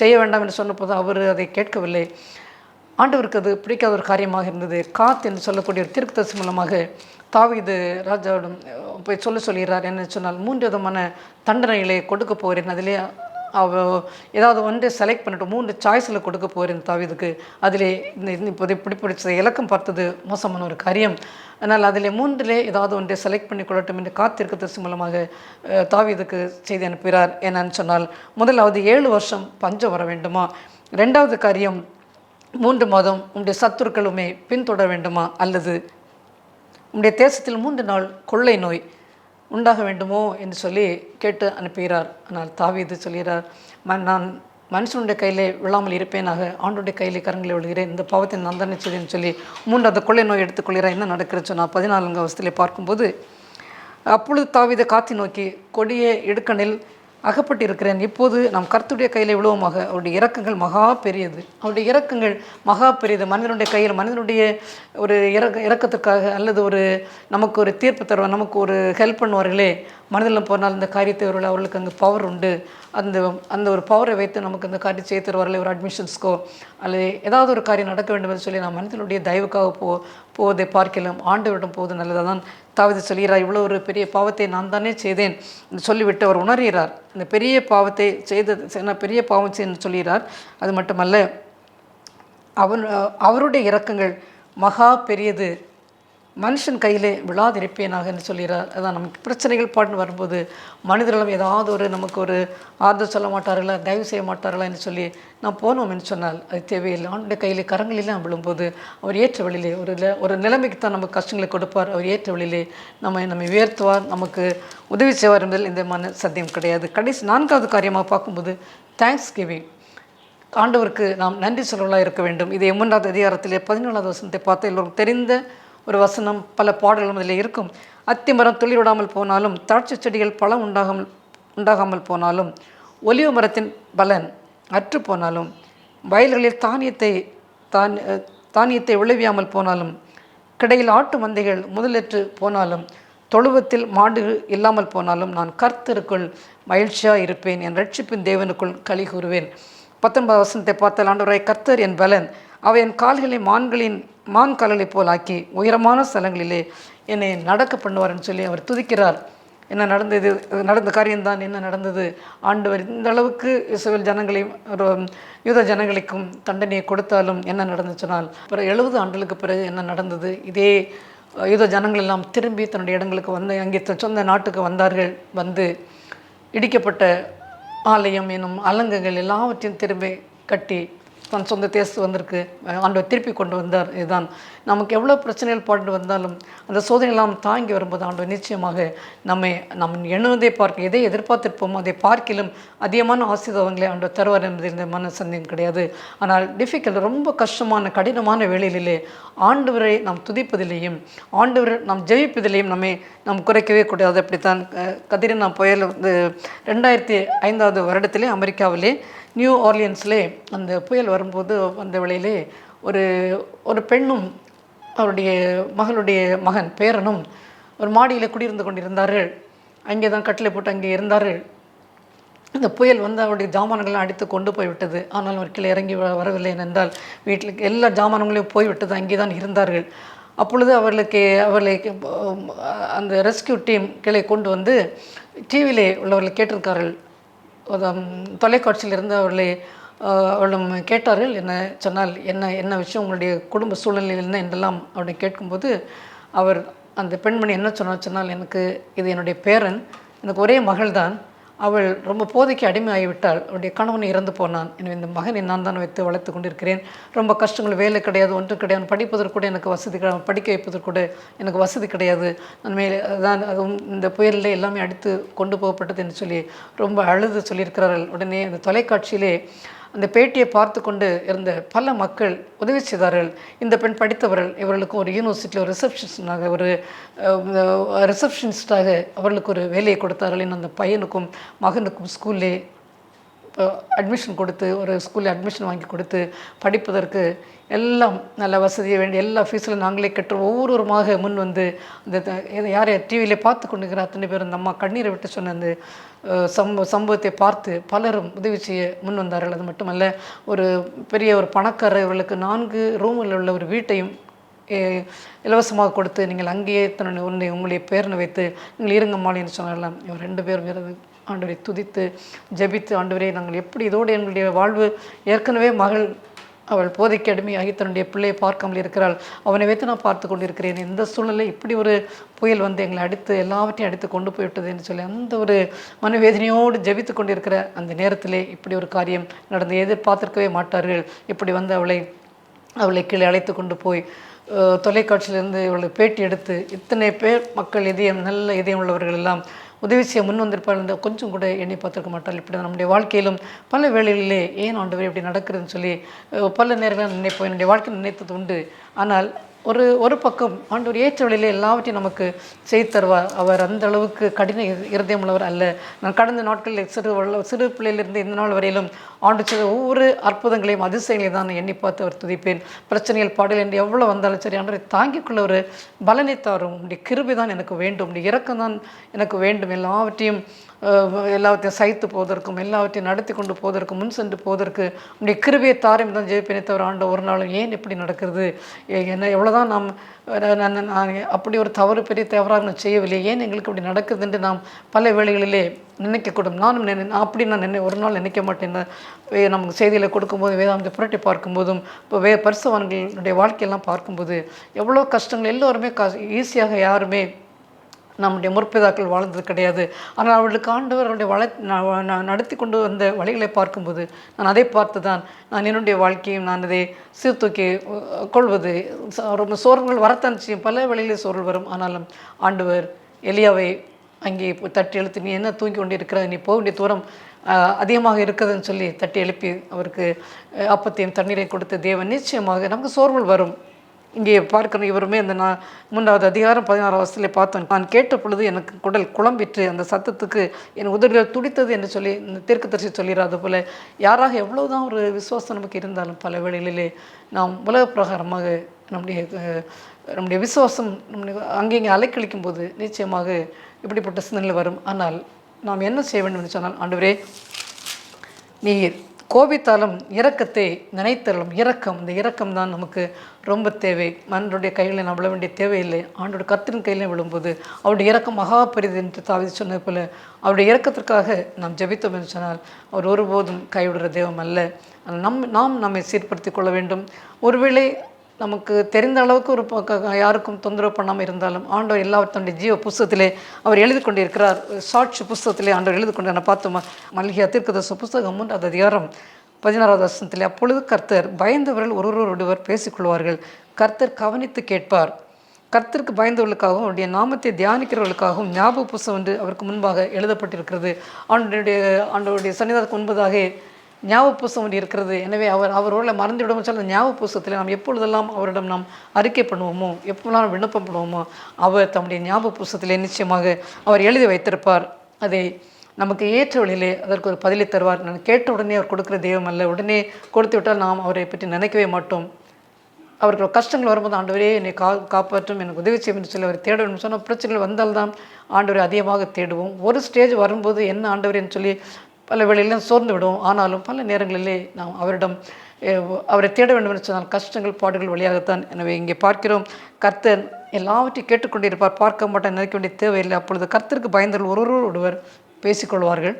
செய்ய வேண்டாம் என்று சொன்னபோது அவர் அதை கேட்கவில்லை. ஆண்டவருக்கு அது பிடிக்காத ஒரு காரியமாக இருந்தது. காத் என்று சொல்லக்கூடிய ஒரு தீர்க்கதரிசி மூலமாக தாவீது ராஜாவிடம் போய் சொல்லுகிறார். என்ன சொன்னால் 3 விதமான தண்டனைகளை கொடுக்க போகிறேன், அதிலே ஏதாவது ஒன்றை செலக்ட் பண்ணிட்டு 3 சாய்ஸில் கொடுக்க போகிறேன் தாவீதுக்கு. அதிலே இப்போதை பிடிச்ச இலக்கம் பார்த்தது மோசமான ஒரு காரியம். அதனால் அதில் 3லே ஏதாவது ஒன்றை செலக்ட் பண்ணி கொள்ளட்டும் என்று தீர்க்கதரிசி மூலமாக தாவீதுக்கு செய்தி அனுப்புகிறார். என்னன்னு சொன்னால், முதலாவது 7 வருஷம் பஞ்சம் வர வேண்டுமா, 2வது காரியம் 3 மாதம் உங்களுடைய சத்துருக்களுமே பின்தொடர வேண்டுமா, அல்லது உங்களுடைய தேசத்தில் 3 நாள் கொள்ளை நோய் உண்டாக வேண்டுமோ என்று சொல்லி கேட்டு அனுப்புகிறார். ஆனால் தாவீது சொல்கிறார், நான் மனுஷனுடைய கையிலே விழாமல் இருப்பேனாக, ஆண்டுடைய கையிலே கரங்களை விழுகிறேன், இந்த பாவத்தை நான் தானே செய்தேன்னு சொல்லி 3வது கொள்ளை நோய் எடுத்துக்கொள்கிறார். என்ன நடக்கிறது சொன்னால் 14வது வசனத்திலே பார்க்கும்போது, அப்பொழுது தாவீது காத்தி நோக்கி, கொடிய இடுக்கணில் அகப்பட்டிருக்கிறேன், இப்போது நாம் கர்த்தருடைய கையில் விழுவோமாக, அவருடைய இரக்கங்கள் மகா பெரியது, அவருடைய இரக்கங்கள் மகா பெரியது. மனிதனுடைய கையில் மனிதனுடைய ஒரு இரக்கத்துக்காக அல்லது ஒரு நமக்கு ஒரு தீர்ப்பு தருவார், நமக்கு ஒரு ஹெல்ப் பண்ணுவார்களே, மனிதனில் போனால் இந்த காரியத்தை அவர்களுக்கு அங்கே பவர் உண்டு, அந்த ஒரு பவரை வைத்து நமக்கு அந்த காரியம் செய்து தருவார்களே, ஒரு அட்மிஷன்ஸ்க்கோ அல்லது ஏதாவது ஒரு காரியம் நடக்க வேண்டும் என்று சொல்லி நான் மனிதனுடைய தயவுக்காக போவதை பார்க்கலாம், ஆண்டவரிடம் போவது நல்லதாக தான் தாவீது சொல்கிறார். இவ்வளோ ஒரு பெரிய பாவத்தை நான் தானே செய்தேன் என்று சொல்லிவிட்டு அவர் உணர்கிறார். இந்த பெரிய பாவத்தை பெரிய பாவம் செய்து சொல்கிறார். அது மட்டுமல்ல, அவருடைய இரக்கங்கள் மகா பெரியது, மனுஷன் கையிலே விழாதிருப்பேனாக என்று சொல்கிறார். அதான் நமக்கு பிரச்சனைகள் பாட்டு வரும்போது மனிதர்களும் ஏதாவது ஒரு நமக்கு ஒரு ஆறுதல் சொல்ல மாட்டார்களா, தயவு செய்ய மாட்டார்களா என்று சொல்லி நான் போனோம் என்று சொன்னால் அது தேவையில்லை. ஆண்டுடைய கையிலே கரங்களெல்லாம் விழும்போது அவர் ஏற்ற வழியிலே ஒரு நிலைமைக்கு தான் நமக்கு கஷ்டங்களை கொடுப்பார். அவர் ஏற்ற வழியிலே நம்மை உயர்த்துவார், நமக்கு உதவி செய்வார் என்பதில் இந்த மன சத்தியம் கிடையாது. கடைசி 4வது காரியமாக பார்க்கும்போது தேங்க்ஸ் கிவிங், ஆண்டவருக்கு நாம் நன்றி சொல்லலாக இருக்க வேண்டும். இதை 3வது அதிகாரத்திலே 14வது வசனத்தை பார்த்து எல்லோரும் தெரிந்த ஒரு வசனம், பல பாடல்களும் அதில் இருக்கும். அத்திமரம் துளிர்விடாமல் போனாலும், திராட்சை செடிகள் பழம் உண்டாகாமல் போனாலும், ஒலிவ மரத்தின் பலன் அற்று போனாலும், வயல்களில் தானியத்தை விளைவியாமல் போனாலும், கிடையில் ஆட்டு மந்தைகள் முதலற்று போனாலும், தொழுவத்தில் மாடு இல்லாமல் போனாலும், நான் கர்த்தருக்குள் மகிழ்ச்சியாக இருப்பேன், என் ரட்சிப்பின் தேவனுக்குள் களி கூறுவேன். 19வது வசனத்தை பார்த்தால், ஆண்டவராய் கர்த்தர் என் பலன், அவை என் கால்களை மான் கால்களை போல் ஆக்கி உயரமான ஸ்தலங்களிலே என்னை நடக்க பண்ணுவார்னு சொல்லி அவர் துதிக்கிறார். என்ன நடந்தது, நடந்த காரியம்தான் என்ன நடந்தது, ஆண்டவர் இந்த அளவுக்கு இஸ்ரவேல் ஜனங்களையும் யூத ஜனங்களுக்கும் தண்டனையை கொடுத்தாலும் என்ன நடந்து சொன்னால், பிறகு 70 ஆண்டுகளுக்கு பிறகு என்ன நடந்தது, இதே யூத ஜனங்கள் எல்லாம் திரும்பி தன்னுடைய இடங்களுக்கு வந்து அங்கே சொந்த நாட்டுக்கு வந்தார்கள். வந்து இடிக்கப்பட்ட ஆலயம் எனும் அலங்கங்கள் எல்லாவற்றையும் திரும்பி கட்டி தன் சொந்த தேசத்து வந்திருக்கு, ஆண்டவர் திருப்பி கொண்டு வந்தார். இதுதான் நமக்கு எவ்வளோ பிரச்சனைகள் பாட்டு வந்தாலும் அந்த சோதனையெல்லாம் தாங்கி வரும்போது ஆண்டவர் நிச்சயமாக நம்ம எண்ணுவதை பார்க்க எதை எதிர்பார்த்திருப்போமோ அதை பார்க்கிலும் அதிகமான ஆசீர்வாதங்களை ஆண்டவர் தருவார் என்பதில் இந்த மன சந்தேகம் கிடையாது. ஆனால் ரொம்ப கஷ்டமான கடினமான வேளையிலே ஆண்டவரை நாம் துதிப்பதிலேயும் ஆண்டவர் நாம் ஜெயிப்பதிலேயும் நாம் குறைக்கவே கூடாது. அப்படித்தான் கதிரினா புயல் 2005வது வருடத்திலே அமெரிக்காவிலே நியூ ஆர்லியன்ஸ்லே அந்த புயல் வரும்போது அந்த வேளையிலே ஒரு பெண்ணும் அவருடைய மகளுடைய மகன் பேரனும் ஒரு மாடியில் குடியிருந்து கொண்டிருந்தார்கள். அங்கே தான் கட்டிலை போட்டு அங்கே இருந்தார்கள். இந்த புயல் வந்து அவருடைய ஜாமான்கள்லாம் அடித்து கொண்டு போய்விட்டது. ஆனால் அவர் கீழே இறங்கி வரவில்லை என்றால் வீட்டில் எல்லா ஜாமான்களையும் போய்விட்டது, அங்கே தான் இருந்தார்கள். அப்பொழுது அவர்களை அந்த ரெஸ்கியூ டீம் கீழே கொண்டு வந்து டிவியிலே உள்ளவர்கள் கேட்டிருக்கார்கள், தொலைக்காட்சியிலிருந்து அவர்களும் கேட்டார்கள். என்ன சொன்னால் என்ன விஷயம், உங்களுடைய குடும்ப சூழ்நிலையில் என்ன என்றெல்லாம் அவருடைய கேட்கும்போது அந்த பெண்மணி என்ன சொன்னால், எனக்கு இது என்னுடைய பேரன், எனக்கு ஒரே மகள் தான், அவள் ரொம்ப போதைக்கு அடிமையாகிவிட்டாள். அவருடைய கணவன் இறந்து போனான். எனவே இந்த மகனை நான் தான் வைத்து வளர்த்து கொண்டிருக்கிறேன். ரொம்ப கஷ்டங்கள், வேலை கிடையாது, ஒன்றும் கிடையாது, படிப்பதற்கு கூட எனக்கு வசதி கிடையாது, படிக்க வைப்பதற்கு கூட எனக்கு வசதி கிடையாது. மேலே அதான் அதுவும் இந்த புயலில் எல்லாமே அடித்து கொண்டு போகப்பட்டது என்று சொல்லி ரொம்ப அழுது சொல்லியிருக்கிறார்கள். உடனே அந்த தொலைக்காட்சியிலே அந்த பேட்டியை பார்த்து கொண்டு இருந்த பல மக்கள் உதவி செய்தார்கள். இந்த பெண் படித்தவர்கள், இவர்களுக்கும் ஒரு யூனிவர்சிட்டியில் ஒரு ரிசப்ஷனிஸ்டாக அவர்களுக்கு ஒரு வேலையை கொடுத்தார்கள். இன்னும் அந்த பையனுக்கும் மகனுக்கும் ஸ்கூல்லே அட்மிஷன் கொடுத்து, ஒரு ஸ்கூலில் அட்மிஷன் வாங்கி கொடுத்து படிப்பதற்கு எல்லாம் நல்ல வசதியை வேண்டிய எல்லா ஃபீஸிலும் நாங்களே கற்று ஒவ்வொருவருமாக முன் வந்து அந்த யார் டிவியிலே பார்த்து கொண்டுக்கிற அத்தனை பேர் அந்த அம்மா கண்ணீரை விட்டு சொன்ன அந்த சம்பவத்தை பார்த்து பலரும் உதவி செய்ய முன் வந்தார்கள். அது மட்டுமல்ல, ஒரு பெரிய ஒரு பணக்காரர் இவர்களுக்கு 4 ரூமில் உள்ள ஒரு வீட்டையும் இலவசமாக கொடுத்து, நீங்கள் அங்கேயே உங்களுடைய பேரனை வைத்து நீங்கள் இருங்கம்மாளின்னு சொன்னாலாம். இவர் 2 பேர் வீரது ஆண்டவரை துதித்து ஜெபித்து, ஆண்டவரே நாங்கள் எப்படி இதோடு எங்களுடைய வாழ்வு, ஏற்கனவே மகள் அவள் போதைக்கு அடிமையாகி தன்னுடைய பிள்ளையை பார்க்காமல் இருக்கிறாள், அவனை வைத்து நான் பார்த்து கொண்டிருக்கிறேன், இந்த சூழ்நிலை இப்படி ஒரு புயல் வந்து எங்களை அடித்து எல்லாவற்றையும் அடித்து கொண்டு போய்விட்டது என்று சொல்லி அந்த ஒரு மனவேதனையோடு ஜெபித்து கொண்டிருக்கிற அந்த நேரத்திலே இப்படி ஒரு காரியம் நடந்து எதிர்பார்த்திருக்கவே மாட்டார்கள். இப்படி வந்து அவளை கீழே அழைத்து கொண்டு போய் தொலைக்காட்சியிலிருந்து இவளை பேட்டி எடுத்து இத்தனை பேர் மக்கள் நல்ல இதயம் உள்ளவர்கள் எல்லாம் உதவி செய்ய முன் வந்திருப்பார்கள். கொஞ்சம் கூட எண்ணி பார்த்துருக்க மாட்டார்கள். இப்படி நம்முடைய வாழ்க்கையிலும் பல வேளைகளிலே ஏன் ஆண்டவரே இப்படி நடக்குதுன்னு சொல்லி பல நேரங்களில் நினைப்போம். என்னுடைய வாழ்க்கையில் நினைத்தது உண்டு. ஆனால் ஒரு பக்கம் ஆண்டவர் ஏற்ற வழியிலே எல்லாவற்றையும் நமக்கு செய்து தருவார். அவர் அந்த அளவுக்கு கடின இருதயம் உள்ளவர் அல்ல. நான் கடந்த நாட்களில் சிறு பிள்ளையிலிருந்து இந்த நாள் வரையிலும் ஆண்டு செய்த ஒவ்வொரு அற்புதங்களையும் அதிசயங்களையும் தான் எண்ணி பார்த்து அவர் துதிப்பேன். பிரச்சனைகள் பாடல் என்று எவ்வளோ வந்தாலும் சரி, ஆண்டவரை தாங்கிக்கொள்ள ஒரு பலனை தரும். உடைய கிருபை தான் எனக்கு வேண்டும், உடைய இரக்கம் தான் எனக்கு வேண்டும். எல்லாவற்றையும் சகித்து போவதற்கும் எல்லாவற்றையும் நடத்தி கொண்டு போவதற்கும் முன் சென்று போவதற்கு உடைய கிருபையை தாரையும் தான் ஜெயிப்பினை தவிர ஆண்ட ஒரு நாளும் ஏன் இப்படி நடக்கிறது, என்ன எவ்வளோதான் நான் அப்படி ஒரு பெரிய தவறாக நான் செய்யவில்லை, ஏன் எங்களுக்கு இப்படி நடக்குது என்று நாம் பல வேளைகளிலே நினைக்கக்கூடும். நான் அப்படி ஒரு நாள் நினைக்க மாட்டேன். நமக்கு செய்தியில் கொடுக்கும்போது வேதாந்த புரட்டி பார்க்கும்போதும் இப்போ பரிசுத்தவான்களுடைய வாழ்க்கையெல்லாம் பார்க்கும்போது எவ்வளோ கஷ்டங்கள், எல்லோருமே ஈஸியாக யாருமே நம்முடைய முற்பிதாக்கள் வாழ்ந்தது கிடையாது. ஆனால் அவர்களுக்கு ஆண்டவர் அவருடைய நடத்தி கொண்டு வந்த வழிகளை பார்க்கும்போது நான் அதை பார்த்து தான் நான் என்னுடைய வாழ்க்கையும் நான் அதை சீர்தூக்கி கொள்வது. ரொம்ப சோர்வுகள் வரத்தான் செய்யும், பல வழியிலே சோர்வு வரும். ஆனாலும் ஆண்டவர் எலியாவை அங்கே தட்டி எழுத்து, நீ என்ன தூங்கி கொண்டு இருக்கிற, நீ போக வேண்டிய தூரம் அதிகமாக இருக்குதுன்னு சொல்லி தட்டி எழுப்பி அவருக்கு அப்பத்தையும் தண்ணீரை கொடுத்த தேவன் நிச்சயமாக நமக்கு சோர்வுகள் வரும். இங்கே பார்க்கணும், இவருமே அந்த 3வது அதிகாரம் 16வது வசனத்திலே பார்த்தோம். நான் கேட்ட பொழுது எனக்கு குடல் குழம்பிற்று, அந்த சத்தத்துக்கு என் உதடுகள் துடித்தது என்று சொல்லி இந்த தீர்க்கதரிசி சொல்கிறார். அதுபோல் யாராக எவ்வளோதான் ஒரு விசுவாசம் நமக்கு இருந்தாலும் பல வேளைகளிலே நாம் உலக பிரகாரமாக நம்முடைய விசுவாசம் அங்கேங்கே அலைக்கழிக்கும் போது நிச்சயமாக இப்படிப்பட்ட சிந்தனை வரும். ஆனால் நாம் என்ன செய்ய வேண்டும் என்று சொன்னால், ஆண்டவரே நீர் கோபித்தாலும் இரக்கத்தை நினைத்தலும் இரக்கம், இந்த இரக்கம் தான் நமக்கு ரொம்ப தேவை. மனுடைய கையில் நாம் விழ வேண்டிய தேவையில்லை. ஆண்டோட கர்த்தரின் கையில் விழும்போது அவருடைய இரக்கம் மகா பெரிது என்று தாவீது சொன்னது போல அவருடைய இரக்கத்திற்காக நாம் ஜெபித்தோம் என்று சொன்னால் அவர் ஒருபோதும் கைவிடுற தெய்வம் அல்ல. நாம் நம்மை சீர்படுத்திக் கொள்ள வேண்டும். ஒருவேளை நமக்கு தெரிந்த அளவுக்கு ஒரு யாருக்கும் தொந்தரவு பண்ணாமல் இருந்தாலும் ஆண்டவர் எல்லாவற்றுடைய ஜீவ புஸ்தகத்திலே அவர் எழுதி கொண்டிருக்கிறார். சாட்சி புஸ்தகத்திலே ஆண்டவர் எழுதி கொண்டு நான் பார்த்தோம். மல்கியா தீர்க்கதரிசன புஸ்தகம் 3வது அதிகாரம் 16வது வசனத்திலே, அப்பொழுது கர்த்தர் பயந்தவர்கள் ஒருவர் பேசிக்கொள்வார்கள், கர்த்தர் கவனித்து கேட்பார். கர்த்தருக்கு பயந்தவர்களுக்காகவும் அவருடைய நாமத்தை தியானிக்கிறவர்களுக்காகவும் ஞாபக புஸ்தகம் என்று அவருக்கு முன்பாக எழுதப்பட்டிருக்கிறது. ஆண்டவருடைய சன்னிதானத்துக்கு முன்பதாக ஞாபக புஸ்தகம் இருக்கிறது. எனவே அவரோட மறந்து விட அந்த ஞாபக புஸ்தகத்தில் நாம் எப்பொழுதெல்லாம் அவரிடம் நாம் அறிக்கை பண்ணுவோமோ, எப்பொழுதெல்லாம் விண்ணப்பம் பண்ணுவோமோ, அவர் தம்முடைய ஞாபக புஸ்தகத்திலே நிச்சயமாக அவர் எழுதி வைத்திருப்பார். அதை நமக்கு ஏற்ற வழியிலே அதற்கு ஒரு பதிலை தருவார். நான் கேட்ட உடனே அவர் கொடுக்குற தெய்வம் அல்ல. உடனே கொடுத்து விட்டால் நாம் அவரை பற்றி நினைக்கவே மாட்டோம். அவருக்கு கஷ்டங்கள் வரும்போது ஆண்டவரே என்னை காப்பாற்றும், எனக்கு உதவி செய்யும் என்று சொல்லி அவர் தேட வேண்டும் சொன்னால் பிரச்சனைகள் வந்தால்தான் ஆண்டவரை அதிகமாக தேடுவோம். ஒரு ஸ்டேஜ் வரும்போது என்ன ஆண்டவரேன்னு சொல்லி பல வேளையிலும் சோர்ந்து விடுவோம். ஆனாலும் பல நேரங்களிலே நாம் அவரை தேட வேண்டும் என்று சொன்னால் கஷ்டங்கள் பாடுகள் வழியாகத்தான். எனவே இங்கே பார்க்கிறோம், கர்த்தர் எல்லாவற்றையும் கேட்டுக்கொண்டிருப்பார், பார்க்க மாட்டார், நினைக்க வேண்டிய தேவையில்லை. அப்பொழுது கர்த்தருக்கு பயந்தவர்கள் ஒருவர் பேசிக்கொள்வார்கள்,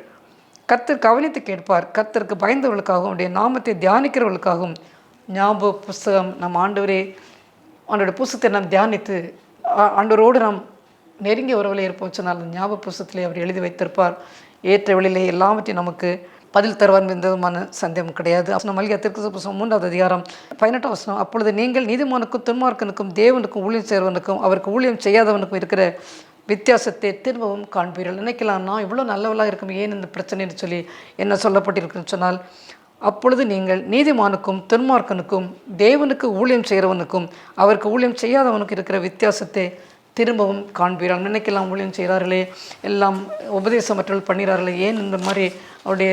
கர்த்தர் கவனித்து கேட்பார். கர்த்தருக்கு பயந்தவர்களுக்காகவும் அவருடைய நாமத்தை தியானிக்கிறவர்களுக்காகவும் ஞாபக புஸ்தகம் நம் ஆண்டோடைய புஸ்தகத்தை நாம் தியானித்து ஆண்டவரோடு நாம் நெருங்கிய உறவில் இருப்போம் சொன்னால் ஞாபக புஸ்தகத்திலே அவர் எழுதி வைத்திருப்பார். ஏற்ற வழியிலே எல்லாவற்றையும் நமக்கு பதில் தருவார் எந்த விதமான சந்தேகம் கிடையாது. வசனம் மல்கியா தீர்க்கதரிசி 3வது அதிகாரம் 18 வசனம், அப்பொழுது நீங்கள் நீதிமானுக்கும் துன்மார்க்கனுக்கும் தேவனுக்கும் ஊழியம் செய்வனுக்கும் அவருக்கு ஊழியம் செய்யாதவனுக்கும் இருக்கிற வித்தியாசத்தை திரும்பவும் காண்பீர்கள். நினைக்கலாம், நான் இவ்வளோ நல்லவளாக இருக்கும், ஏன் இந்த பிரச்சனைன்னு சொல்லி என்ன சொல்லப்பட்டிருக்குன்னு சொன்னால், அப்பொழுது நீங்கள் நீதிமானுக்கும் துன்மார்க்கனுக்கும் தேவனுக்கு ஊழியம் செய்கிறவனுக்கும் அவருக்கு ஊழியம் செய்யாதவனுக்கு இருக்கிற வித்தியாசத்தை திரும்பவும் காண்பீர்கள். நினைக்கலாம், ஊழியம் செய்கிறார்களே, எல்லாம் உபதேசமற்றவர்கள் பண்ணுகிறார்களே, ஏன் இந்த மாதிரி அவருடைய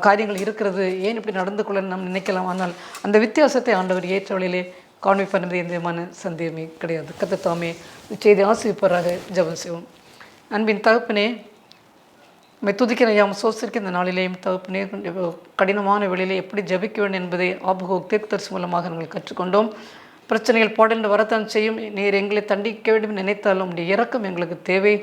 காரியங்கள் இருக்கிறது, ஏன் இப்படி நடந்து கொள்ள நாம் நினைக்கலாம். ஆனால் அந்த வித்தியாசத்தை ஆண்டவர் ஏற்ற வழியிலே காண்பிப்பார் என்பது எந்த விதமான சந்தேகமே கிடையாது. கர்த்தர் தாமே செய்தி ஆசீர்வதிப்பாராக. ஜெபம் செய்வோம். அன்பின் தகப்பனே, உம்மை துதிக்கிற யாம் சோசிருக்க இந்த நாளிலேயும் தகப்பனே, கடினமான வேளையிலே எப்படி ஜெபிக்க வேண்டும் என்பதை ஆபகூக் தீர்க்கதரிசி மூலமாக நாங்கள் கற்றுக்கொண்டோம். பிரச்சனைகள் பாடல் வரத்தான் செய்யும். நீர் எங்களை தண்டிக்க வேண்டும் நினைத்தாலும் உம்முடைய இரக்கம் எங்களுக்கு தேவை.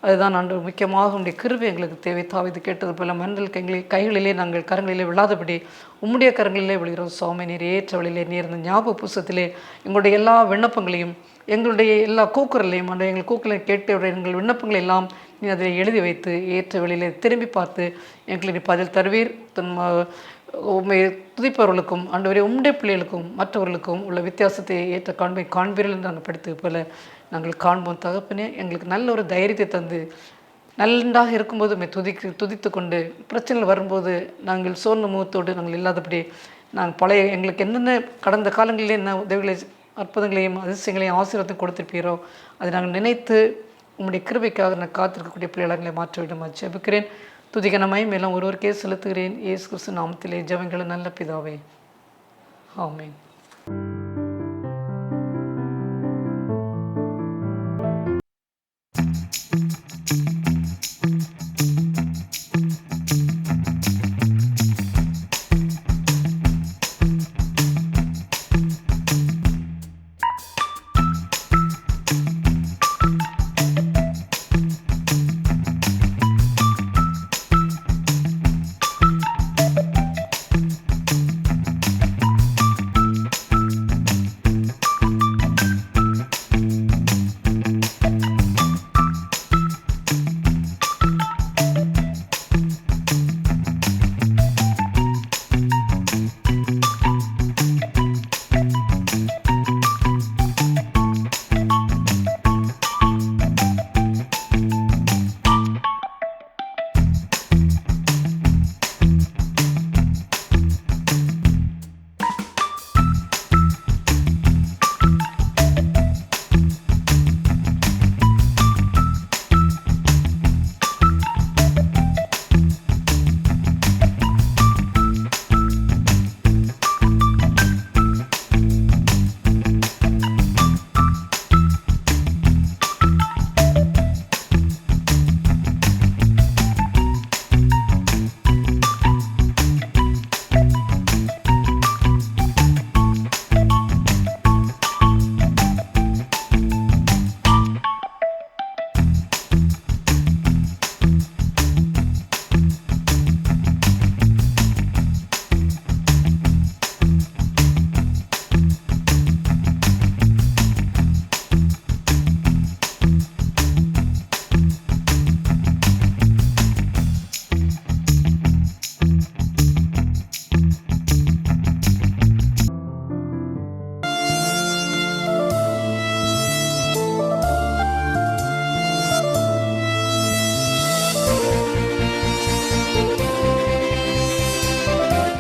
அதுதான் ஆண்டவர், முக்கியமாக உம்முடைய கிருபை எங்களுக்கு தேவை. தாவீது கேட்டது போல மண்டல் கைகளிலே நாங்கள் கரங்களிலே விழாதபடி உம்முடைய கரங்களிலே விழுகிறோம். சுவாமி, நீர் ஏற்ற வழியிலே நீர் இந்த ஞாபக புஸ்தகத்திலே எங்களுடைய எல்லா விண்ணப்பங்களையும் எங்களுடைய எல்லா கூக்குரலையும் அந்த எங்கள் கூக்குரலை கேட்டு எங்கள் விண்ணப்பங்களை எல்லாம் நீ அதில் எழுதி வைத்து ஏற்ற வழியிலே திரும்பி பார்த்து எங்களுக்கு நீ பதில் தருவீர். உண்மை துதிப்பவர்களுக்கும் ஆண்டவரே உம்முடைய பிள்ளைகளுக்கும் மற்றவர்களுக்கும் உள்ள வித்தியாசத்தை ஏற்ற காண்பீர்கள் என்று நாங்கள் படித்தது போல நாங்கள் காண்போம். தகப்பனே, எங்களுக்கு நல்ல ஒரு தைரியத்தை தந்து நல்லாக இருக்கும்போது உண்மை துதித்து கொண்டு பிரச்சனைகள் வரும்போது நாங்கள் சோர்ந்த முகத்தோடு நாங்கள் இல்லாதபடி நாங்கள் பழைய எங்களுக்கு என்னென்ன கடந்த காலங்களிலே என்ன உதவிகளை அற்புதங்களையும் அதிசயங்களையும் ஆசீர்வாதத்தையும் கொடுத்திருப்பீரோ அதை நாங்கள் நினைத்து உம்முடைய கிருபைக்காக நான் காத்திருக்கக்கூடிய பிள்ளைகளை மாற்றிவிடும் ஜெபிக்கிறேன். துதிகனமாய் மேலும் ஒருவருக்கே செலுத்துகிறேன். இயேசு கிறிஸ்து நாமத்திலே ஜெபங்கள் நல்ல பிதாவே. ஆமென்.